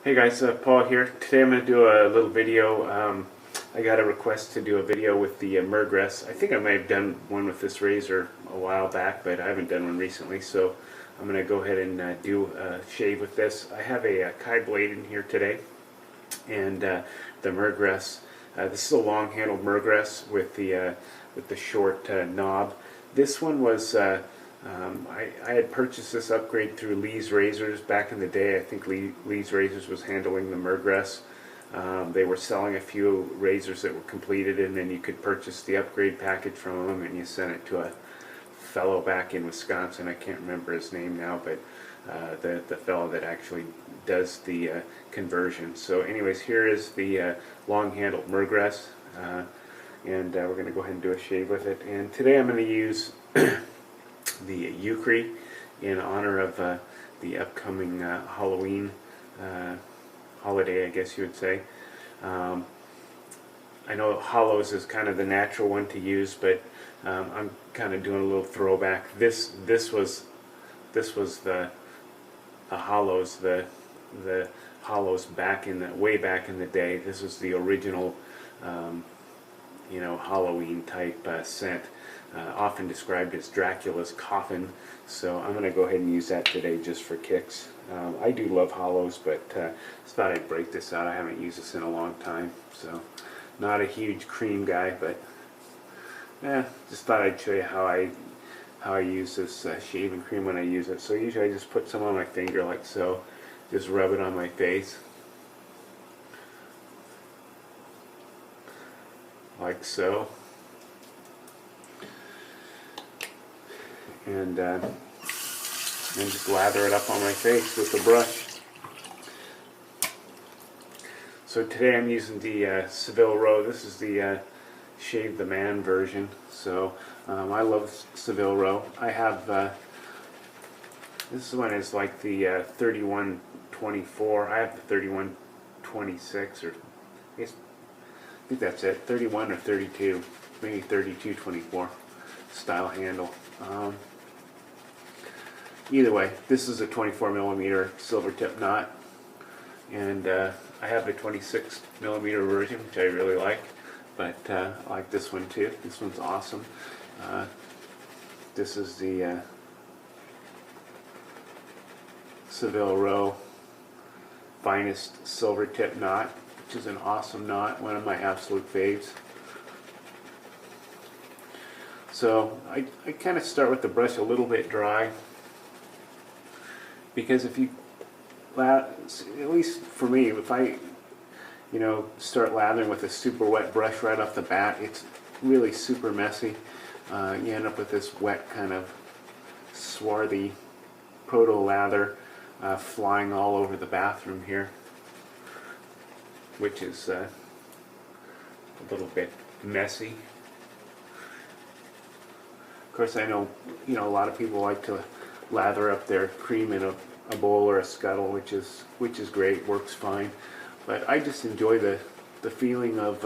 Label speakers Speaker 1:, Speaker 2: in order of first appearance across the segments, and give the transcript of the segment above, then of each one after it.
Speaker 1: Hey guys, Paul here. Today I'm going to do a little video. I got a request to do a video with the Mergress. I think I might have done one with this razor a while back, but I haven't done one recently, so I'm going to go ahead and do a shave with this. I have a Kai blade in here today, and the Mergress. This is a long-handled Mergress with the short knob. This one was I had purchased this upgrade through Lee's Razors back in the day. I think Lee's Razors was handling the Mergress. They were selling a few razors that were completed, and then you could purchase the upgrade package from them, and you sent it to a fellow back in Wisconsin. I can't remember his name now, but the fellow that actually does the conversion. So anyways, here is the long-handled Mergress, and we're going to go ahead and do a shave with it. And today I'm going to use the Eucris in honor of the upcoming Halloween holiday, I guess you would say. I know hollows is kind of the natural one to use, but I'm kind of doing a little throwback. This was the hollows, the hollows way back in the day. This was the original Halloween type scent, often described as Dracula's coffin. So I'm going to go ahead and use that today just for kicks. I do love hollows, but just thought I'd break this out. I haven't used this in a long time, so not a huge cream guy, but just thought I'd show you how I use this shaving cream when I use it. So usually I just put some on my finger like so, just rub it on my face like so, and then just lather it up on my face with a brush. So today I'm using the Savile. This is the Shave the Man version. So I love Savile. I have this one is like the 3124. I have the 3126, or I think that's it, 31 or 32, maybe 3224 style handle. Either way, this is a 24mm silver tip knot, and I have the 26mm version, which I really like, but I like this one too. This one's awesome. This is the Savile finest silver tip knot, which is an awesome knot, one of my absolute faves. So I kind of start with the brush a little bit dry, because if you, at least for me, if I start lathering with a super wet brush right off the bat, it's really super messy. You end up with this wet kind of swarthy proto lather flying all over the bathroom here, which is a little bit messy. Of course, I know a lot of people like to lather up their cream in a bowl or a scuttle, which is great, works fine. But I just enjoy the feeling of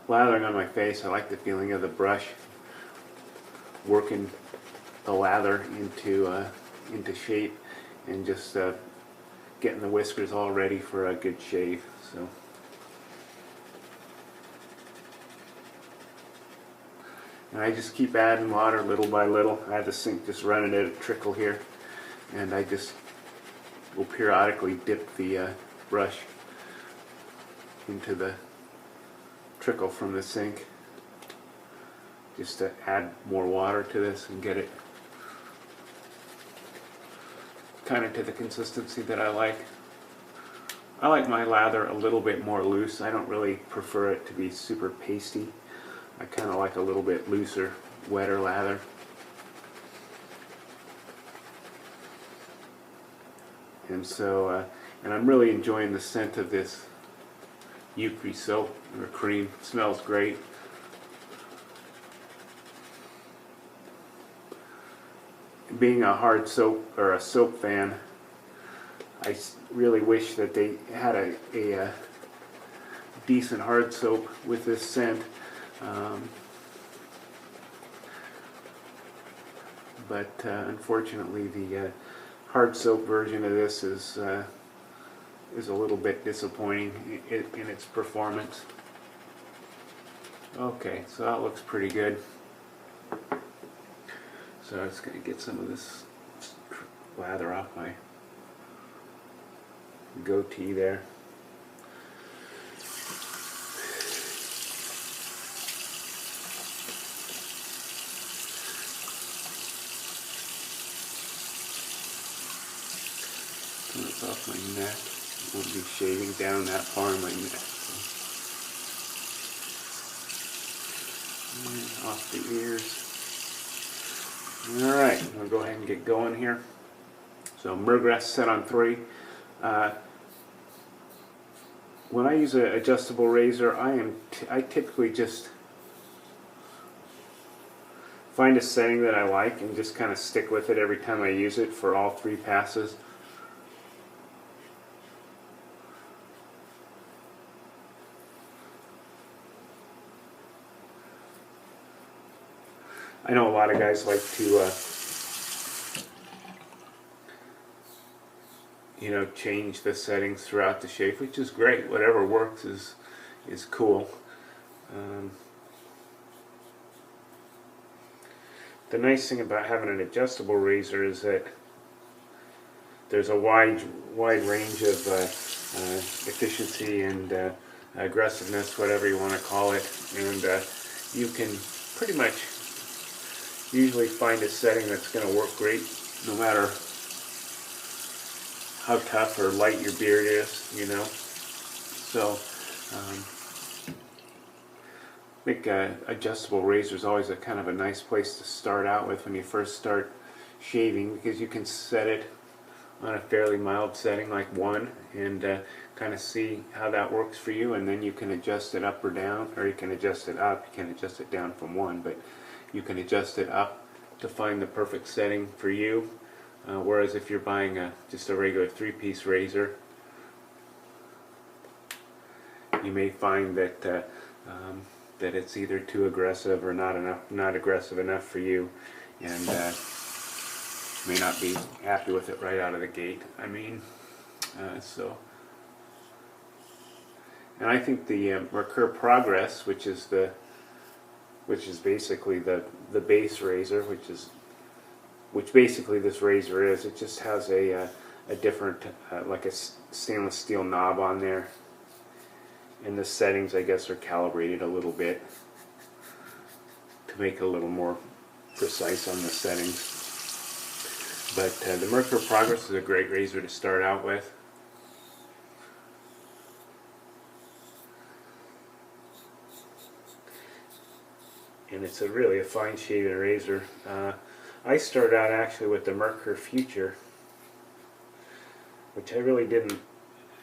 Speaker 1: lathering on my face. I like the feeling of the brush working the lather into shape, and just getting the whiskers all ready for a good shave. So. And I just keep adding water little by little. I have the sink just running at a trickle here, and I just will periodically dip the brush into the trickle from the sink, just to add more water to this and get it kind of to the consistency that I like. I like my lather a little bit more loose. I don't really prefer it to be super pasty. I kind of like a little bit looser, wetter lather. And so, and I'm really enjoying the scent of this Eucris soap or cream. It smells great. Being a hard soap or a soap fan, I really wish that they had a decent hard soap with this scent. But unfortunately, the hard soap version of this is a little bit disappointing in its performance. Okay, so that looks pretty good. So I'm just going to get some of this lather off my goatee there. It's off my neck. I won't be shaving down that far in my neck. So. And off the ears. Alright, I'm going to go ahead and get going here. So Mergress set on 3. When I use an adjustable razor, I typically just find a setting that I like and just kind of stick with it every time I use it for all 3 passes. I know a lot of guys like to you know, change the settings throughout the shave, which is great. Whatever works is cool. The nice thing about having an adjustable razor is that there's a wide range of efficiency and aggressiveness, whatever you want to call it, and you can pretty much usually find a setting that's going to work great no matter how tough or light your beard is, you know. So I think adjustable razor is always a kind of a nice place to start out with when you first start shaving, because you can set it on a fairly mild setting like 1 and kind of see how that works for you, and then you can adjust it up or down, or you can adjust it up. You can adjust it down from 1, but you can adjust it up to find the perfect setting for you. Whereas if you're buying just a regular 3-piece razor, you may find that that it's either too aggressive or not aggressive enough for you, and may not be happy with it right out of the gate. I mean, and I think the Mergess Progress, which is basically the base razor, which basically this razor is. It just has a different, like a stainless steel knob on there, and the settings, I guess, are calibrated a little bit to make it a little more precise on the settings. But the Mergess Progress is a great razor to start out with. And it's really a fine shaving razor. I started out actually with the Mergess Future, which I really didn't.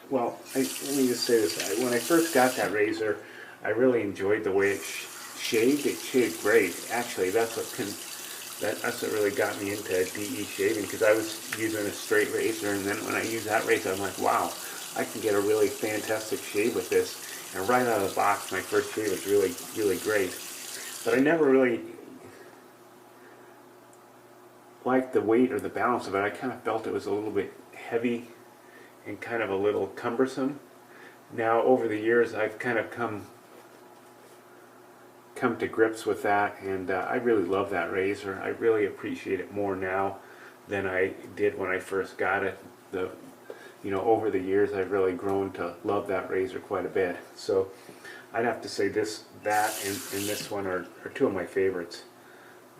Speaker 1: Well, let me just say this: when I first got that razor, I really enjoyed the way it shaved. It shaved great. Actually, that's what really got me into DE shaving, because I was using a straight razor, and then when I used that razor, I'm like, wow, I can get a really fantastic shave with this. And right out of the box, my first shave was really great. But I never really liked the weight or the balance of it. I kind of felt it was a little bit heavy and kind of a little cumbersome. Now, over the years, I've kind of come to grips with that, and I really love that razor. I really appreciate it more now than I did when I first got it. Over the years, I've really grown to love that razor quite a bit. So I'd have to say that and this one are 2 of my favorites.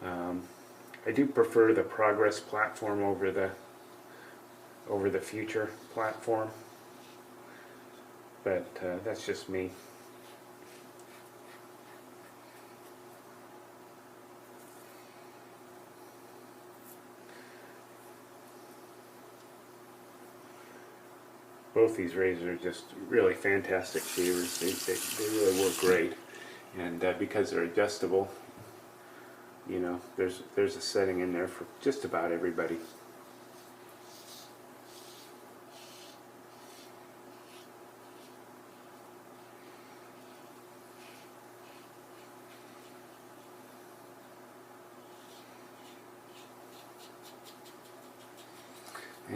Speaker 1: I do prefer the Progress platform over the Future platform, but that's just me. Both these razors are just really fantastic shavers. They really work great, and because they're adjustable, you know, there's a setting in there for just about everybody.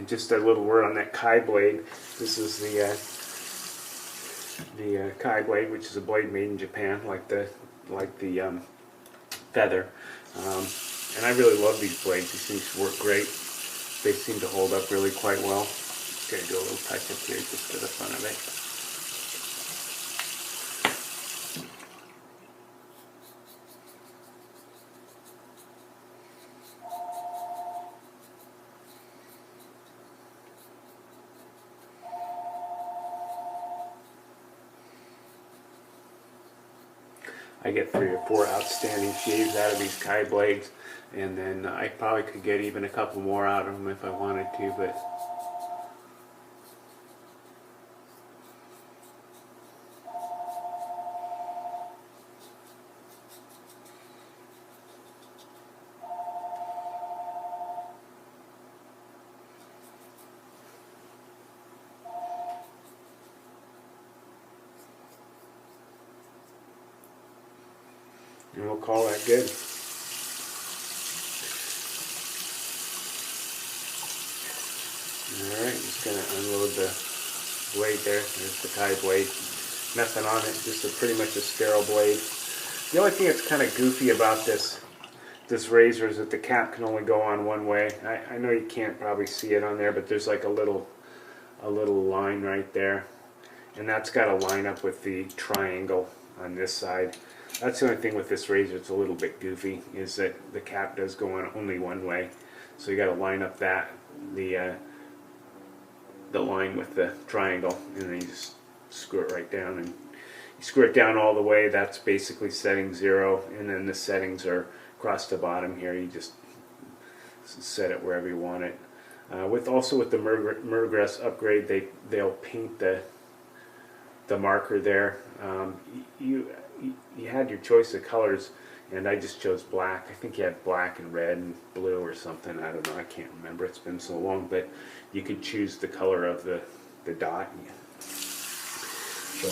Speaker 1: And just a little word on that Kai blade. This is the Kai blade, which is a blade made in Japan, like the feather. And I really love these blades. These things work great. They seem to hold up really quite well. Just gonna do a little touch up here just to the front of it. I get 3 or 4 outstanding shaves out of these Kai blades, and then I probably could get even a couple more out of them if I wanted to, but and we'll call that good. Alright, just going to unload the blade there. There's the Kai blade. Nothing on it, just pretty much a sterile blade. The only thing that's kind of goofy about this razor is that the cap can only go on one way. I know you can't probably see it on there, but there's like a little line right there. And that's got to line up with the triangle on this side. That's the only thing with this razor it's a little bit goofy, is that the cap does go on only one way. So you got to line up that, the line with the triangle, and then you just screw it right down. And you screw it down all the way, that's basically setting 0, and then the settings are across the bottom here. You just set it wherever you want it. Also with the Mergress upgrade, they'll paint the marker there. You had your choice of colors, and I just chose black. I think you had black and red and blue or something. I don't know. I can't remember. It's been so long. But you could choose the color of the dot. So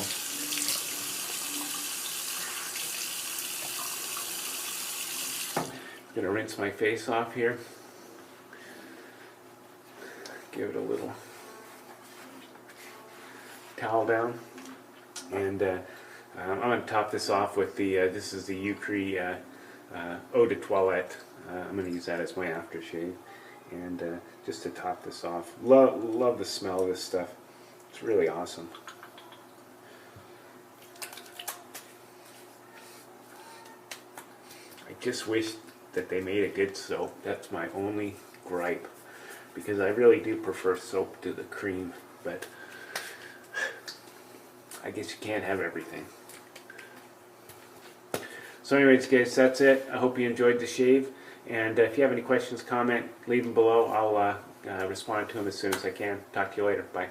Speaker 1: I'm going to rinse my face off here. Give it a little towel down. And I'm going to top this off with this is the Eucris Eau de Toilette. I'm going to use that as my aftershave. And just to top this off. Love the smell of this stuff. It's really awesome. I just wish that they made a good soap. That's my only gripe. Because I really do prefer soap to the cream. But I guess you can't have everything. So anyways guys, that's it. I hope you enjoyed the shave, and if you have any questions, comment, leave them below. I'll respond to them as soon as I can. Talk to you later. Bye.